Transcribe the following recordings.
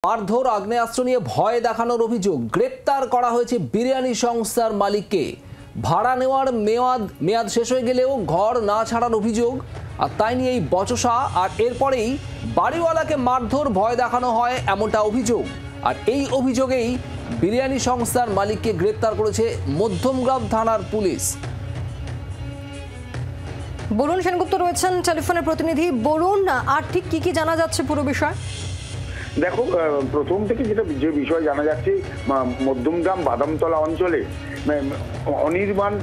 মারধর, আগ্নেয়াস্ত্র নিয়ে ভয় দেখানোর অভিযোগ। গ্রেপ্তার করা হয়েছে বিরিয়ানি সংস্থার মালিককে। ভাড়া নেওয়ার মেয়াদ শেষ হয়ে গেলেও ঘর না ছাড়ার অভিযোগ, আর তাই নিয়ে এই বচসা। আর এরপরেই বাড়িওয়ালাকে মারধর, ভয় দেখানো হয় এমনটা অভিযোগ। আর এই অভিযোগেই বিরিয়ানি সংস্থার মালিককে গ্রেপ্তার করেছে মধ্যমগ্রাম থানার পুলিশ। বরুণ সেনগুপ্ত রয়েছেন টেলিফোনের প্রতিনিধি। বরুণ, আর ঠিক কি জানা যাচ্ছে পুরো বিষয়? দেখো, প্রথম থেকে যে বিষয় জানা যাচ্ছে, মধ্যমগ্রাম বাদামতলা অঞ্চলে অনির্বাণ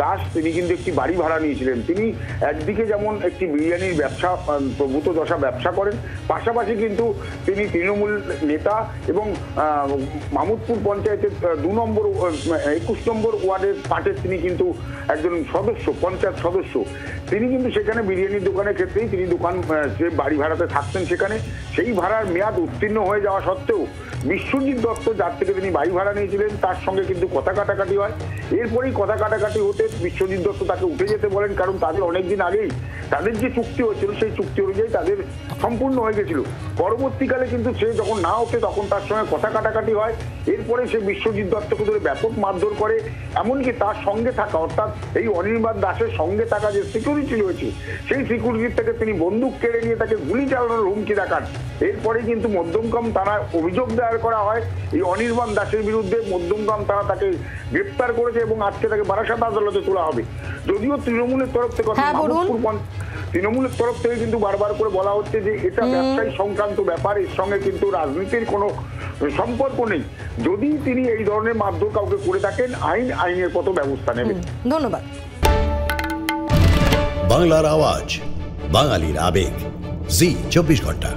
দাস তিনি কিন্তু একটি বাড়ি ভাড়া নিয়েছিলেন। তিনি একদিকে যেমন একটি বিরিয়ানির ব্যবসা, প্রভূত দশা ব্যবসা করেন, পাশাপাশি কিন্তু তিনি তৃণমূল নেতা এবং মামুদপুর পঞ্চায়েতের 21 নম্বর ওয়ার্ডের পার্টের তিনি কিন্তু একজন সদস্য, পঞ্চায়েত সদস্য। তিনি কিন্তু সেখানে বিরিয়ানির দোকানের ক্ষেত্রেই তিনি যে বাড়ি ভাড়াতে থাকতেন সেখানে, সেই ভাড়ার মেয়াদ উত্তীর্ণ হয়ে যাওয়া সত্ত্বেও বিশ্বজিৎ দত্ত, যার থেকে তিনি বাড়ি ভাড়া নিয়েছিলেন, তার সঙ্গে কিন্তু কথা কাটাকাটি হয়। এরপরেই কথা কাটাকাটি হতে বিশ্বজিৎ দত্ত তাকে উঠে যেতে বলেন, কারণ তাদের অনেকদিন আগেই তাদের যে চুক্তি হয়েছিল সেই চুক্তি অনুযায়ী তাদের সম্পূর্ণ হয়ে গেছিল। পরবর্তীকালে কিন্তু সে যখন না ওঠে তখন তার সঙ্গে কথা কাটাকাটি হয়। এরপরে সে বিশ্বজিৎ দত্তকে ধরে ব্যাপক মারধর করে, এমনকি তার সঙ্গে থাকা, অর্থাৎ এই অনির্বাণ দাসের সঙ্গে থাকা যে সিকিউরিটি রয়েছে সেই সিকিউরিটির থেকে তিনি বন্দুক কেড়ে নিয়ে তাকে গুলি চালানোর হুমকি দেখান। এরপরে কিন্তু মধ্যমগ্রাম থানায় অভিযোগ দায়ের করা হয় এই অনির্বাণ দাসের বিরুদ্ধে। মধ্যমগ্রাম থানা তাকে গ্রেপ্তার করেছে এবং আজকে তাকে বারাসাত আদালতে তোলা হবে। যদিও তৃণমূলের তরফ থেকে কিন্তু বারবার করে বলা হচ্ছে যে এটা ব্যবসায়ী সংক্রান্ত ব্যাপার, এর সঙ্গে কিন্তু রাজনীতির কোনো সম্পর্ক নেই। যদি তিনি এই ধরনের মারধর কাউকে করে থাকেন, আইনের কত ব্যবস্থা নেবে। ধন্যবাদ। বাংলার আওয়াজ, বাঙালির আবেগ, জি 24 ঘন্টা।